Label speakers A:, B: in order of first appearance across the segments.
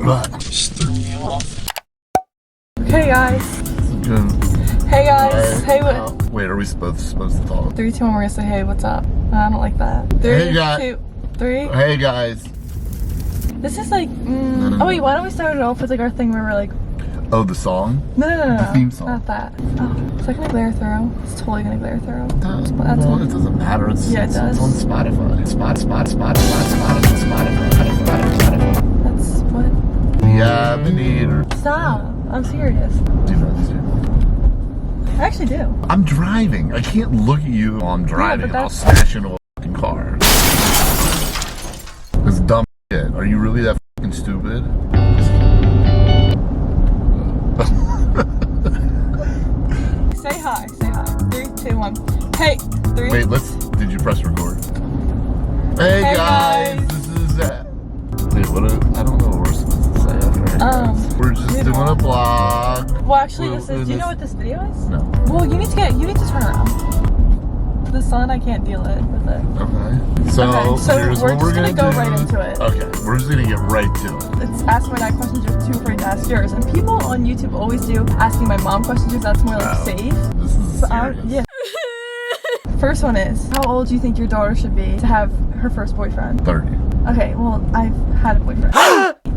A: Hey guys. Hey guys. Hey, what?
B: Wait, are we supposed to talk?
A: 3, 2, 1, we're gonna say hey, what's up? I don't like that. 3,
B: Hey guys.
A: 2, 3.
B: Hey guys.
A: This is like, oh wait, why don't we start it off with like our thing where we're like,
B: oh, the song?
A: No,
B: The theme song.
A: not that. Oh, is that gonna glare through? It's totally gonna glare through.
B: Well, it doesn't matter. It's,
A: yeah, it does.
B: It's on Spotify. Spotify.
A: That's what?
B: The Avenue.
A: Stop. I'm serious.
B: Do you know this too?
A: I actually do.
B: I'm driving. I can't look at you while I'm driving and I'll smash into a fucking car. This dumb shit. Are you really that fucking stupid?
A: Say hi. Say hi. 3, 2, 1. Hey. 3.
B: Wait, did you press record? Hey guys. This is wait, I don't know what we're supposed to say after. We're just doing a vlog.
A: Well, actually, do you know what this video is?
B: No.
A: Well, you need to turn around. The sun, I can't deal with it.
B: Okay. So here's
A: we're
B: what
A: just gonna go
B: do.
A: right into it.
B: Okay, we're just gonna get right to it.
A: It's ask my dad questions. You're too afraid to ask yours, and people on YouTube always do asking my mom questions. Because that's more like safe.
B: This is serious.
A: Yeah. First one is, how old do you think your daughter should be to have her first boyfriend?
B: 30.
A: Okay, well, I've had a boyfriend.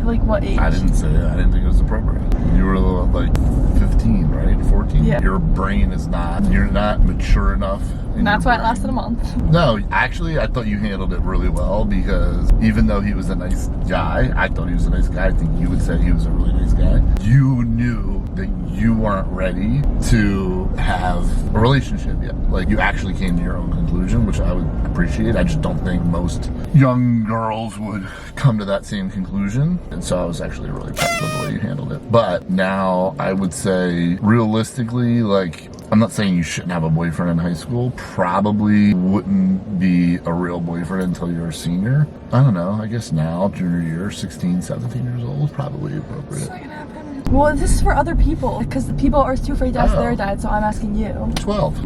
A: Like what age?
B: I didn't say it. I didn't think it was appropriate. You were like 15, right? 14?
A: Yeah.
B: Your brain is you're not mature enough.
A: And that's why it lasted a month.
B: No, actually, I thought you handled it really well because even though he was a nice guy, I thought he was a nice guy. I think you would say he was a really nice guy. You knew that you weren't ready to have a relationship yet. Like, you actually came to your own conclusion, which I would appreciate. I just don't think most young girls would come to that same conclusion. And so I was actually really proud of the way you handled it. But now I would say, realistically, like, I'm not saying you shouldn't have a boyfriend in high school. Probably wouldn't be a real boyfriend until you're a senior. I don't know. I guess now, junior year, 16, 17 years old, probably appropriate.
A: It's not gonna happen. Well, this is for other people because the people are too afraid to ask their dad, so I'm asking you.
B: 12.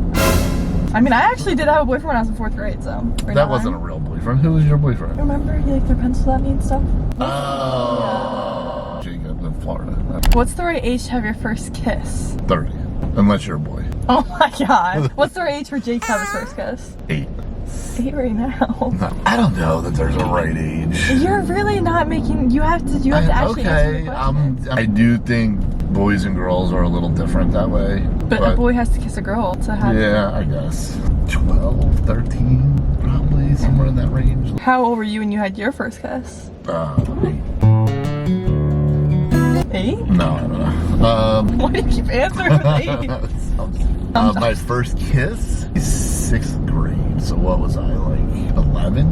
A: I mean, I actually did have a boyfriend when I was in 4th grade, so.
B: That wasn't a real boyfriend. Who was your boyfriend?
A: Remember, he like threw pencils at me and stuff?
B: Oh. Jacob in Florida.
A: What's the right age to have your first kiss?
B: 30. Unless you're a boy.
A: Oh my god. What's the right age for Jake to have his first kiss?
B: 8.
A: 8 right now.
B: No, I don't know that there's a right age.
A: You're really not making, you have to actually answer the question.
B: I do think boys and girls are a little different that way.
A: But a boy has to kiss a girl to have.
B: Yeah, I guess. 12, 13, probably, somewhere in that range.
A: How old were you when you had your first kiss?
B: 8.
A: 8?
B: No, I don't know.
A: Why do you keep answering with 8?
B: My first kiss is 6th grade. So what was I, like 11?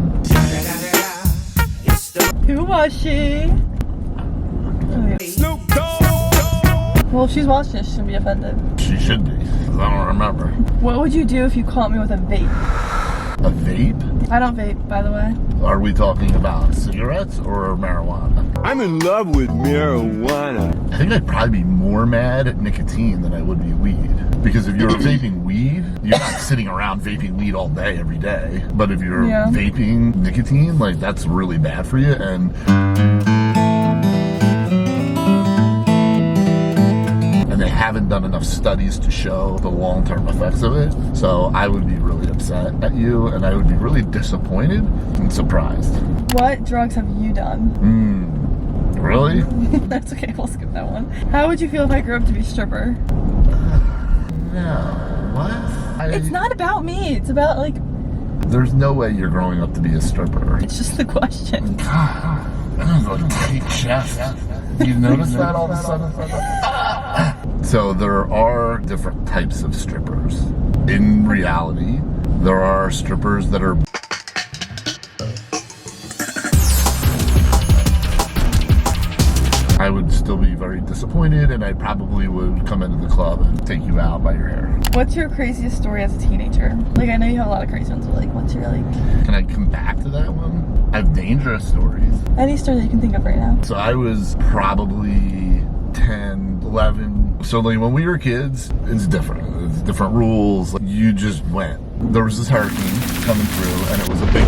A: Who was she? Oh, yeah.
B: Snoop Dogg.
A: Well, if she's watching this, she shouldn't be offended.
B: She should be, 'cause I don't remember.
A: What would you do if you caught me with a vape?
B: A vape?
A: I don't vape, by the way.
B: Are we talking about cigarettes or marijuana?
C: I'm in love with marijuana.
B: I think I'd probably be more mad at nicotine than I would be weed. Because if you're vaping weed, you're not sitting around vaping weed all day, every day. But if you're vaping nicotine, like, that's really bad for you. And they haven't done enough studies to show the long-term effects of it. So I would be really upset at you, and I would be really disappointed and surprised.
A: What drugs have you done?
B: Really?
A: That's okay, we'll skip that one. How would you feel if I grew up to be a stripper?
B: No. What?
A: It's not about me, it's about like...
B: There's no way you're growing up to be a stripper.
A: It's just the question.
B: God, that was like a tight chest. You notice that all of a sudden? So there are different types of strippers. In reality, there are strippers that are... I would still be very disappointed, and I probably would come into the club and take you out by your hair.
A: What's your craziest story as a teenager? Like, I know you have a lot of crazy ones, but like, what's your like...
B: Can I come back to that one? I have dangerous stories.
A: Any story that you can think of right now.
B: So I was probably 10, 11. So like when we were kids, it's different. It's different rules. Like, you just went. There was this hurricane coming through, and it was a big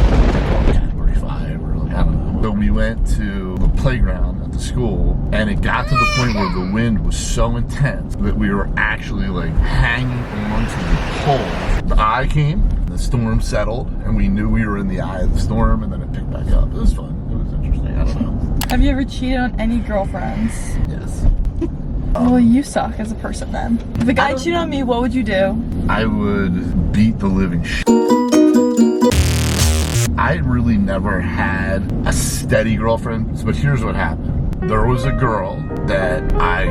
B: category 5 or like, I don't know. but we went to the playground at the school, and it got to the point where the wind was so intense that we were actually like hanging onto the pole. The eye came, the storm settled, and we knew we were in the eye of the storm, and then it picked back up. It was fun. It was interesting. I don't know.
A: Have you ever cheated on any girlfriends?
B: Yes.
A: Well, you suck as a person then. If a guy cheated on me, what would you do?
B: I would beat the living shit. I really never had a steady girlfriend, but here's what happened. There was a girl that I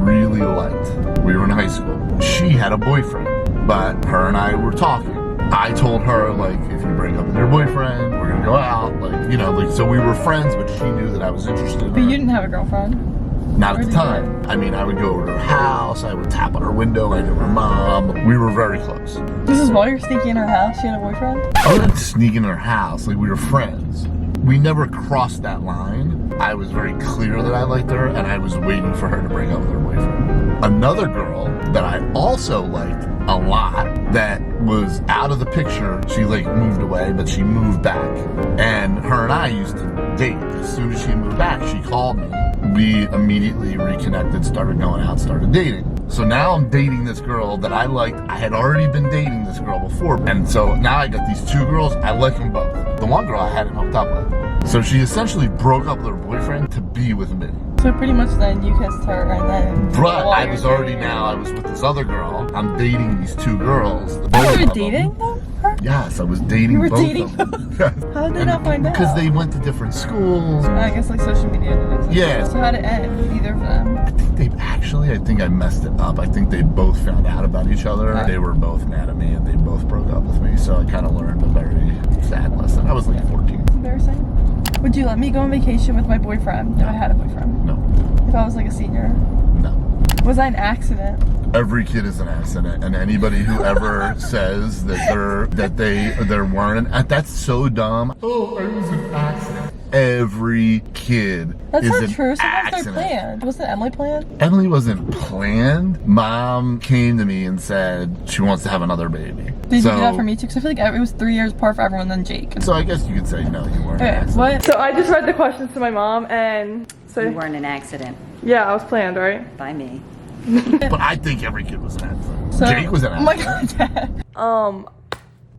B: really liked. We were in high school. She had a boyfriend, but her and I were talking. I told her, like, if you break up with your boyfriend, we're gonna go out. Like, you know, like, so we were friends, but she knew that I was interested in her.
A: But you didn't have a girlfriend?
B: Not at the time. I mean, I would go over to her house, I would tap on her window, I knew her mom. We were very close.
A: This is while you're sneaking in her house, she had a boyfriend?
B: I wasn't sneaking in her house, like we were friends. We never crossed that line. I was very clear that I liked her, and I was waiting for her to break up with her boyfriend. Another girl that I also liked a lot that was out of the picture, she like moved away, but she moved back. And her and I used to date. As soon as she moved back, she called me. We immediately reconnected, started going out, started dating. So now I'm dating this girl that I liked. I had already been dating this girl before. And so now I got these two girls. I like them both. The one girl I hadn't hooked up with. So she essentially broke up with her boyfriend to be with me.
A: So pretty much then you kissed her and then...
B: But I was already I was with this other girl. I'm dating these two girls.
A: You were dating them? Her?
B: Yes, I was dating
A: You were
B: both
A: dating
B: of them.
A: them? How did they not find out?
B: Because they went to different schools.
A: I guess like social media didn't exist.
B: Yeah.
A: So how did it end with either of them?
B: I think I messed it up. I think they both found out about each other.
A: Okay.
B: They were both mad at me and they both broke up with me. So I kind of learned a very sad lesson. I was like 14.
A: Embarrassing. Would you let me go on vacation with my boyfriend if I had a boyfriend?
B: No.
A: If I was like a senior?
B: No.
A: Was I an accident?
B: Every kid is an accident, and anybody who ever says that they weren't, that's so dumb. Oh, I was an accident. Every kid
A: That's
B: is
A: not
B: an
A: true. Sometimes
B: accident.
A: they're planned. Wasn't Emily planned?
B: Emily wasn't planned. Mom came to me and said she wants to have another baby.
A: Did you do that for me too? Because I feel like it was 3 years apart for everyone than Jake.
B: So I guess you could say no, you weren't.
A: Okay, what? So I just read the questions to my mom and so
D: You weren't an accident
A: yeah, I was planned, right?
D: by me.
B: But I think every kid was an accident.
A: So,
B: Jake was an
A: oh my
B: accident.
A: god, Dad.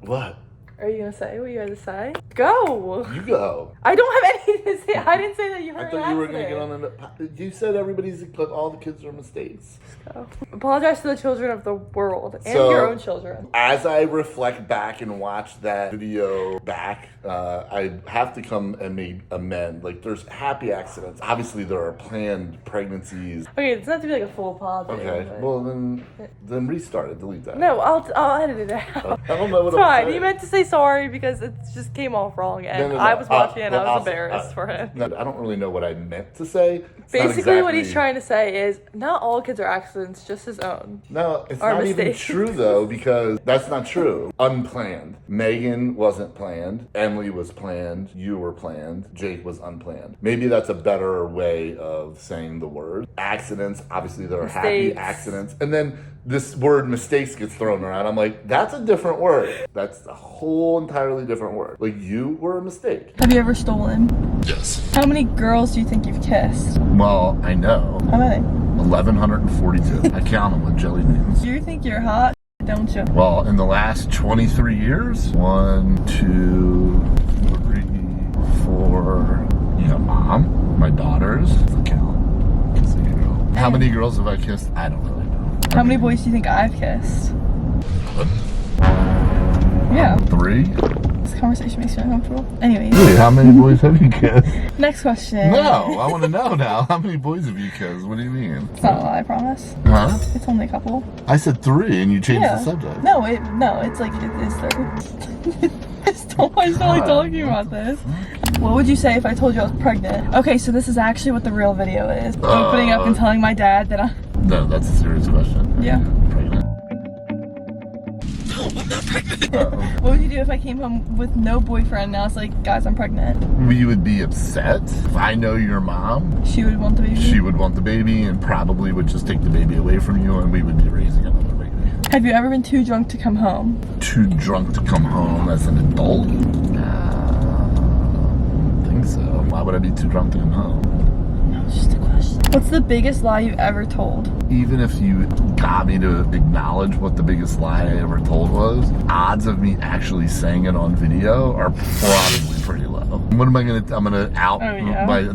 B: What?
A: Are you gonna say what you had to say? Go.
B: You go.
A: I don't have anything to say. I didn't say that you heard
B: I thought you were gonna get on the. You said all the kids are mistakes.
A: Go. Apologize to the children of the world and
B: So-
A: your own children.
B: As I reflect back and watch that video back, I have to come and make amend. Like, there's happy accidents. Obviously, there are planned pregnancies.
A: Okay, it's not to be like a full apology.
B: Okay,
A: but-
B: well then restart it. Delete that.
A: No, I'll edit it out.
B: I don't know what
A: It's
B: I'm
A: fine.
B: saying.
A: He meant to say sorry because it just came off wrong, and
B: No.
A: I was watching and I
B: But
A: was
B: also,
A: embarrassed for him.
B: No, I don't really know what I meant to say. It's not
A: Basically, what he's
B: exactly-
A: trying to say is not all kids are accidents, just his own.
B: No, it's
A: Our
B: not even
A: mistakes.
B: true though, because that's not true. Unplanned. Megan wasn't planned. Emily was planned. You were planned. Jake was unplanned. Maybe that's a better way of saying the word. Accidents, obviously there are happy
A: Mistakes.
B: accidents. And then this word mistakes gets thrown around. I'm like, that's a different word. That's a whole entirely different word. Like, you were a mistake.
A: Have you ever stolen?
B: Yes.
A: How many girls do you think you've kissed?
B: Well, I know.
A: How many?
B: 1,142. I count them with jelly beans.
A: You think you're hot, don't you?
B: Well, in the last 23 years, 1, 2, 3, 4, mom, my daughters, the count. It's a girl. How many girls have I kissed? I don't really know.
A: How many boys do you think I've kissed? Yeah.
B: 3?
A: This conversation makes me uncomfortable. Anyways,
B: Wait, how many boys have you kissed?
A: next question.
B: No, I want to know now. How many boys have you kissed? What do you mean?
A: It's not a lot, I promise.
B: Huh?
A: It's only a couple.
B: I said 3 and you changed
A: Yeah.
B: the subject.
A: No, it's like it is 30. I still like talking about this. What would you say if I told you I was pregnant? Okay, so this is actually what the real video is. Opening up and telling my dad that
B: No, that's a serious question.
A: Yeah.
B: Pregnant? No, I'm not pregnant.
A: What would you do if I came home with no boyfriend and I was like, guys, I'm pregnant?
B: We would be upset. If I know your mom,
A: She would want the baby?
B: she would want the baby and probably would just take the baby away from you and we would be raising another baby.
A: Have you ever been too drunk to come home?
B: Too drunk to come home as an adult? I don't think so. Why would I be too drunk to come home?
A: No, it's just a question. What's the biggest lie you've ever told?
B: Even if you got me to acknowledge what the biggest lie I ever told was, odds of me actually saying it on video are probably pretty low. What am I gonna, I'm gonna out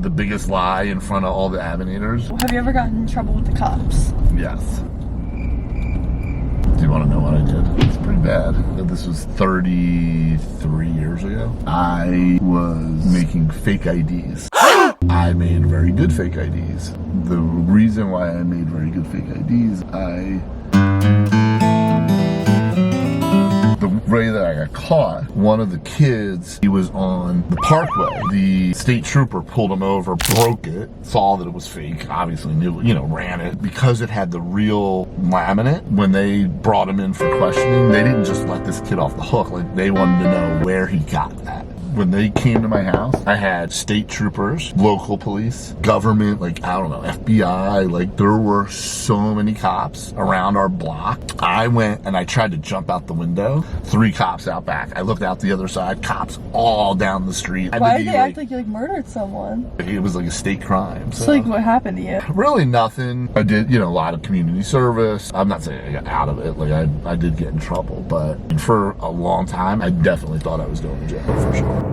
B: the biggest lie in front of all the Abinators?
A: Have you ever gotten in trouble with the cops?
B: Yes. Do you want to know what I did? It's pretty bad. This was 33 years ago. I was making fake IDs. I made very good fake IDs. The reason why I made very good fake IDs, the way that I got caught, one of the kids, he was on the parkway. The state trooper pulled him over, broke it, saw that it was fake, obviously knew, ran it. Because it had the real laminate, when they brought him in for questioning, they didn't just let this kid off the hook. Like, they wanted to know where he got that. When they came to my house, I had state troopers, local police, government, FBI, there were so many cops around our block. I went and I tried to jump out the window, 3 cops out back. I looked out the other side, cops all down the street.
A: Why did they act like you murdered someone?
B: It was like a state crime.
A: So what happened to you?
B: Really nothing. I did, a lot of community service. I'm not saying I got out of it, I did get in trouble, but for a long time, I definitely thought I was going to jail for sure.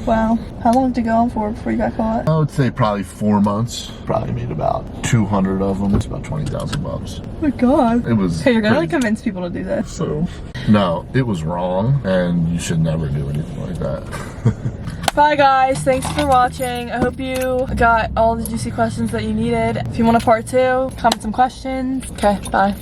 A: Wow. How long did you go on for before you got caught?
B: I would say probably 4 months. Probably made about 200 of them. It's about $20,000.
A: Oh my god.
B: It was.
A: Hey, you're gonna convince people to do this.
B: So, no, it was wrong, and you should never do anything like that.
A: Bye guys, thanks for watching. I hope you got all the juicy questions that you needed. If you want a part 2, comment some questions. Okay, bye.